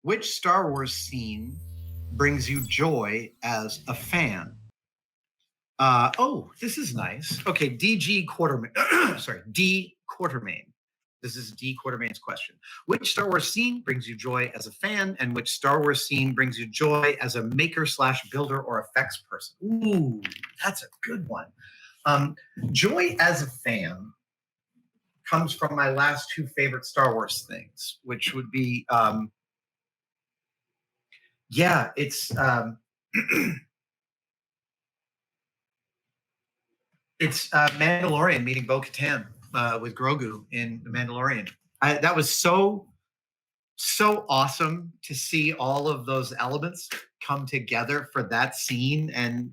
Which Star Wars scene brings you joy as a fan? Oh, this is nice. Okay, DG Quartermain. Sorry, D Quartermain. This is D Quartermain's question. Which Star Wars scene brings you joy as a fan, and which Star Wars scene brings you joy as a maker slash builder or effects person? Ooh, that's a good one. Joy as a fan comes from my last two favorite Star Wars things, which would be, it's it's Mandalorian meeting Bo-Katan with Grogu in The Mandalorian. That was so awesome to see all of those elements come together for that scene, and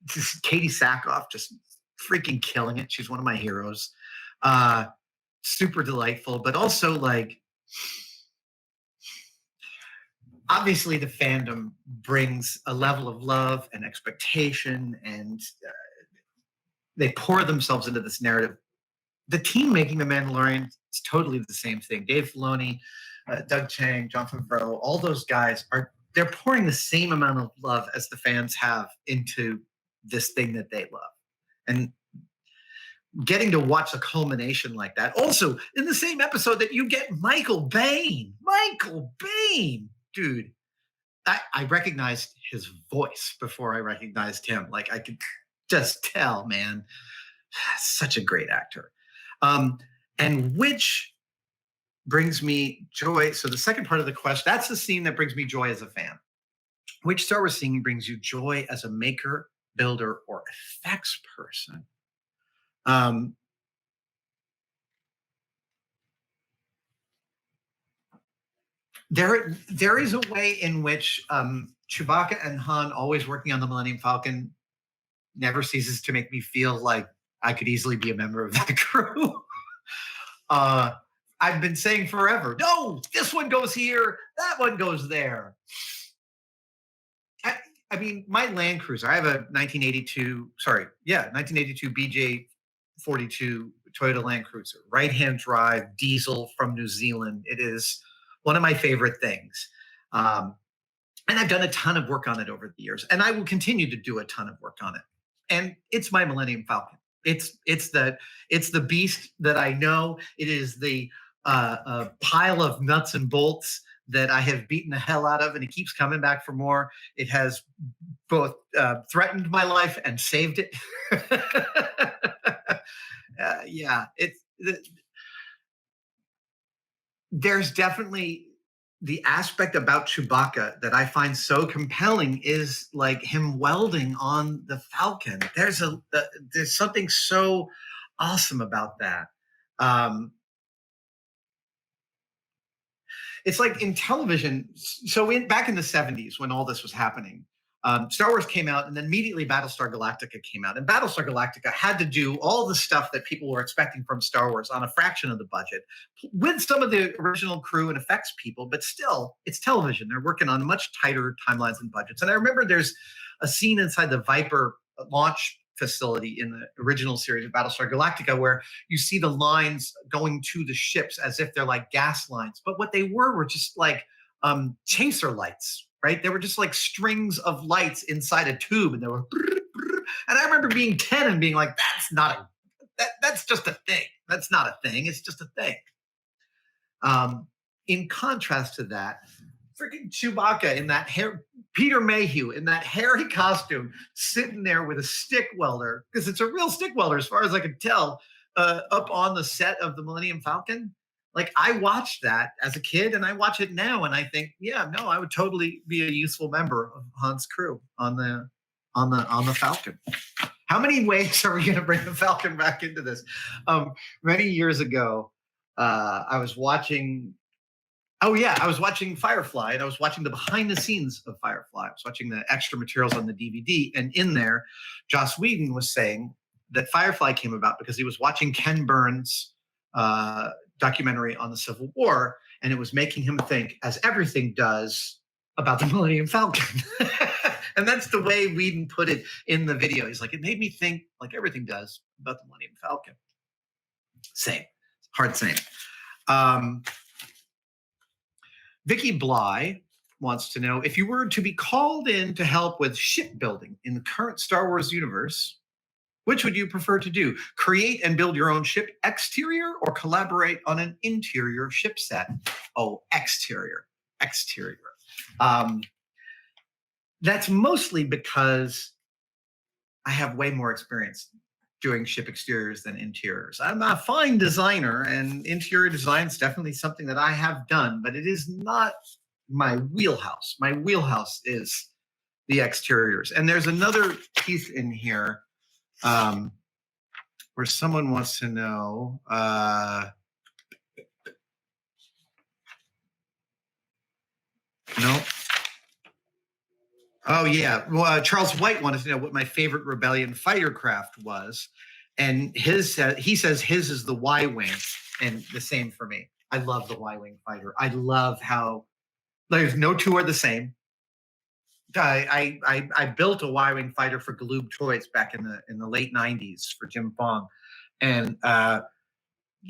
just Katie Sackhoff just freaking killing it. She's one of my heroes. Super delightful, but also like obviously the fandom brings a level of love and expectation, and they pour themselves into this narrative. The team making The Mandalorian is totally the same thing. Dave Filoni, Doug Chiang, Jon Favreau, all those guys they're pouring the same amount of love as the fans have into this thing that they love. And getting to watch a culmination like that. Also, in the same episode that you get Michael Biehn. Michael Biehn, dude. I recognized his voice before I recognized him. Like I could just tell, man. Such a great actor. And which brings me joy. So the second part of the question, that's the scene that brings me joy as a fan. Which Star Wars scene brings you joy as a maker, builder, or effects person? There is a way in which Chewbacca and Han always working on the Millennium Falcon never ceases to make me feel like I could easily be a member of that crew. I've been saying forever, no, this one goes here, that one goes there. I mean, my Land Cruiser, I have a 1982 BJ42 Toyota Land Cruiser, right-hand drive, diesel from New Zealand. It is one of my favorite things. And I've done a ton of work on it over the years, and I will continue to do a ton of work on it. And it's my Millennium Falcon. It's the beast that I know. It is the pile of nuts and bolts that I have beaten the hell out of, and it keeps coming back for more. It has both threatened my life and saved it. There's definitely the aspect about Chewbacca that I find so compelling is like him welding on the Falcon. There's something so awesome about that. It's like in television. So back in the 70s when all this was happening, Star Wars came out, and then immediately Battlestar Galactica came out. And Battlestar Galactica had to do all the stuff that people were expecting from Star Wars on a fraction of the budget with some of the original crew and effects people, but still, it's television. They're working on much tighter timelines and budgets. And I remember there's a scene inside the Viper launch facility in the original series of Battlestar Galactica where you see the lines going to the ships as if they're like gas lines. But what they were just like chaser lights. Right? They were just like strings of lights inside a tube, and they were, and I remember being 10 and being like, that's just a thing. That's not a thing. It's just a thing. In contrast to that, freaking Chewbacca in that Peter Mayhew in that hairy costume, sitting there with a stick welder, because it's a real stick welder as far as I could tell, up on the set of the Millennium Falcon. Like I watched that as a kid, and I watch it now, and I think, I would totally be a useful member of Han's crew on the Falcon. How many ways are we going to bring the Falcon back into this? Many years ago, I was watching Firefly, and I was watching the behind the scenes of Firefly. I was watching the extra materials on the DVD, and in there, Joss Whedon was saying that Firefly came about because he was watching Ken Burns' documentary on the Civil War, and it was making him think, as everything does, about the Millennium Falcon. And that's the way Whedon put it in the video. He's like, it made me think, like everything does, about the Millennium Falcon. Same. Hard same. Vicky Bly wants to know, if you were to be called in to help with shipbuilding in the current Star Wars universe, which would you prefer to do? Create and build your own ship exterior or collaborate on an interior ship set? Oh, exterior. Exterior. That's mostly because I have way more experience doing ship exteriors than interiors. I'm a fine designer, and interior design is definitely something that I have done, but it is not my wheelhouse. My wheelhouse is the exteriors. And there's another piece in here where someone wants to know. No. Oh yeah. Well, Charles White wanted to know what my favorite Rebellion fighter craft was, and he says his is the Y-wing, and the same for me. I love the Y-wing fighter. I love how there's no two are the same. I built a Y-wing fighter for Galoob Toys back in the late '90s for Jim Fong, and I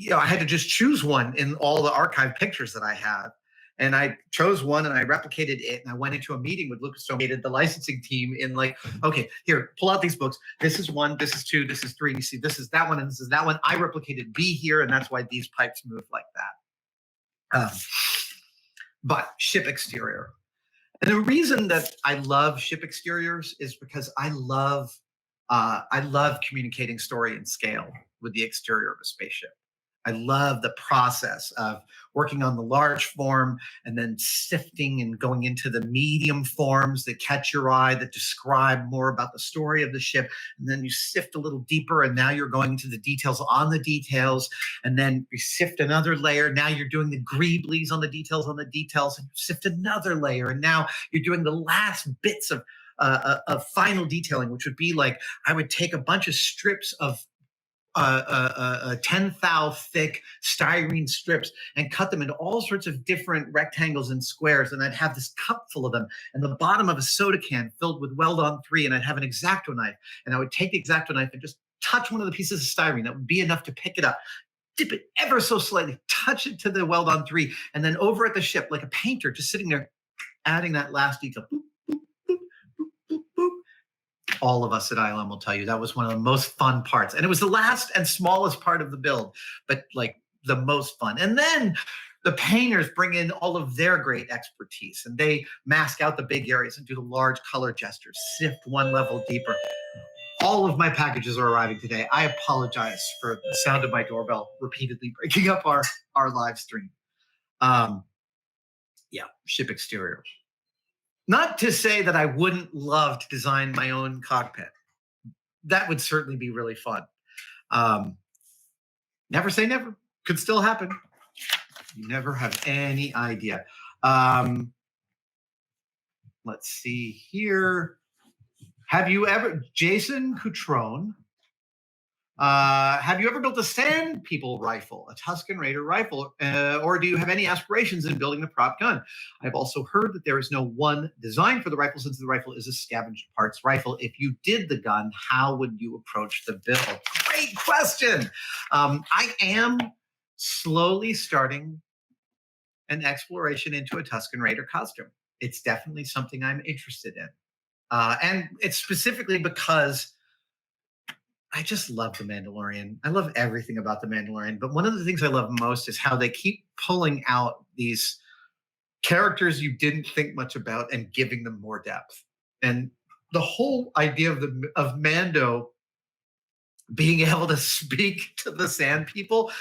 had to just choose one in all the archive pictures that I have. And I chose one and I replicated it. And I went into a meeting with Lucasfilm, the licensing team, in like, okay, here, pull out these books. This is 1, this is 2, this is 3. You see, this is that one and this is that one. I replicated B here, and that's why these pipes move like that. But ship exterior. And the reason that I love ship exteriors is because I love communicating story and scale with the exterior of a spaceship. I love the process of working on the large form and then sifting and going into the medium forms that catch your eye, that describe more about the story of the ship. And then you sift a little deeper, and now you're going into the details on the details. And then you sift another layer. Now you're doing the greeblies on the details, and you sift another layer. And now you're doing the last bits of final detailing, which would be like, I would take a bunch of strips of 10 thou thick styrene strips and cut them into all sorts of different rectangles and squares. And I'd have this cup full of them, and the bottom of a soda can filled with Weld-On 3. And I'd have an X-Acto knife, and I would take the X-Acto knife and just touch one of the pieces of styrene. That would be enough to pick it up, dip it ever so slightly, touch it to the Weld-On 3, and then over at the ship, like a painter, just sitting there, adding that last detail. Boop, boop, boop, boop, boop, boop. All of us at ILM will tell you that was one of the most fun parts. And it was the last and smallest part of the build, but like the most fun. And then the painters bring in all of their great expertise, and they mask out the big areas and do the large color gestures, sift one level deeper. All of my packages are arriving today. I apologize for the sound of my doorbell repeatedly breaking up our live stream. Ship exterior. Not to say that I wouldn't love to design my own cockpit. That would certainly be really fun. Never say never. Could still happen. You never have any idea. Let's see here. Have you ever, Jason Cutrone, have you ever built a Sand People rifle, a Tusken Raider rifle, or do you have any aspirations in building a prop gun? I've also heard that there is no one design for the rifle, since the rifle is a scavenged parts rifle. If you did the gun, how would you approach the build? Great question. I am slowly starting an exploration into a Tusken Raider costume. It's definitely something I'm interested in. And it's specifically because I just love The Mandalorian. I love everything about The Mandalorian. But one of the things I love most is how they keep pulling out these characters you didn't think much about and giving them more depth. And the whole idea of Mando being able to speak to the Sand People,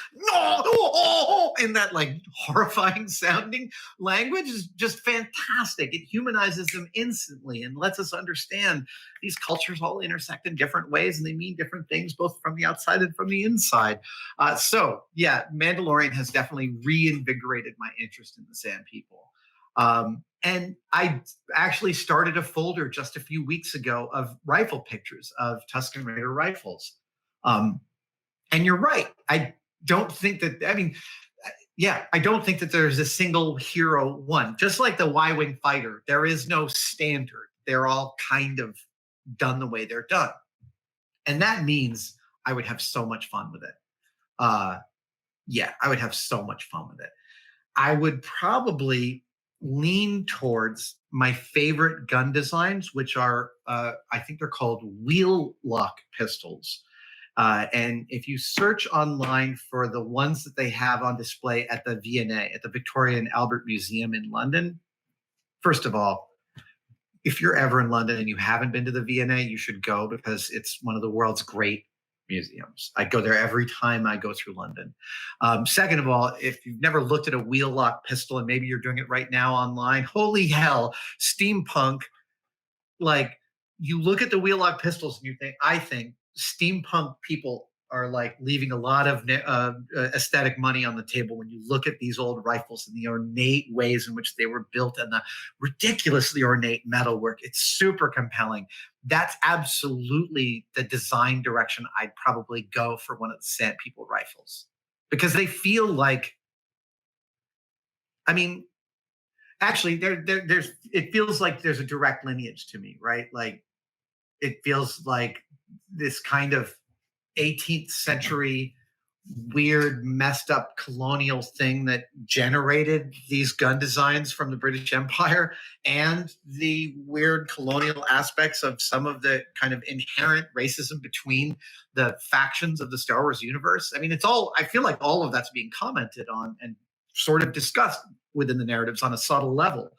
in that like horrifying sounding language, is just fantastic. It humanizes them instantly and lets us understand these cultures all intersect in different ways, and they mean different things both from the outside and from the inside. So yeah, Mandalorian has definitely reinvigorated my interest in the Sand People. And I actually started a folder just a few weeks ago of rifle pictures of Tusken Raider rifles. And you're right. I don't think that there's a single hero one. Just like the Y-Wing fighter, there is no standard. They're all kind of done the way they're done. And that means I would have so much fun with it. I would have so much fun with it. I would probably lean towards my favorite gun designs, which are, I think they're called wheel lock pistols. And if you search online for the ones that they have on display at the V&A, at the Victoria and Albert Museum in London, first of all, if you're ever in London and you haven't been to the V&A, you should go, because it's one of the world's great museums. I go there every time I go through London. Second of all, if you've never looked at a wheel lock pistol, and maybe you're doing it right now online, holy hell, steampunk. Like, you look at the wheel lock pistols and you think, I think steampunk people are like leaving a lot of aesthetic money on the table when you look at these old rifles and the ornate ways in which they were built and the ridiculously ornate metalwork. It's super compelling. That's absolutely the design direction I'd probably go for one of the Sand People rifles, because they feel like, I mean, actually, there's it feels like there's a direct lineage to me, right? Like, it feels like this kind of 18th century weird, messed up colonial thing that generated these gun designs from the British Empire, and the weird colonial aspects of some of the kind of inherent racism between the factions of the Star Wars universe. I mean, it's all, I feel like all of that's being commented on and sort of discussed within the narratives on a subtle level.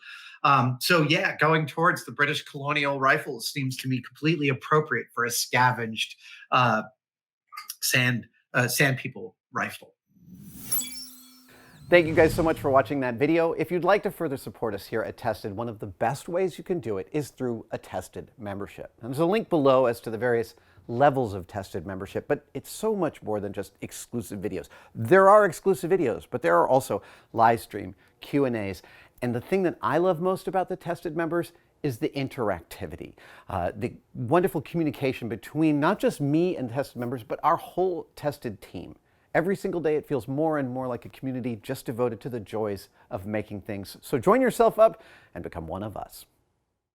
So yeah, going towards the British colonial rifles seems to me completely appropriate for a scavenged Sand People rifle. Thank you guys so much for watching that video. If you'd like to further support us here at Tested, one of the best ways you can do it is through a Tested membership. And there's a link below as to the various levels of Tested membership, but it's so much more than just exclusive videos. There are exclusive videos, but there are also live stream Q&As. And the thing that I love most about the Tested members is the interactivity, the wonderful communication between not just me and Tested members, but our whole Tested team. Every single day it feels more and more like a community just devoted to the joys of making things. So join yourself up and become one of us.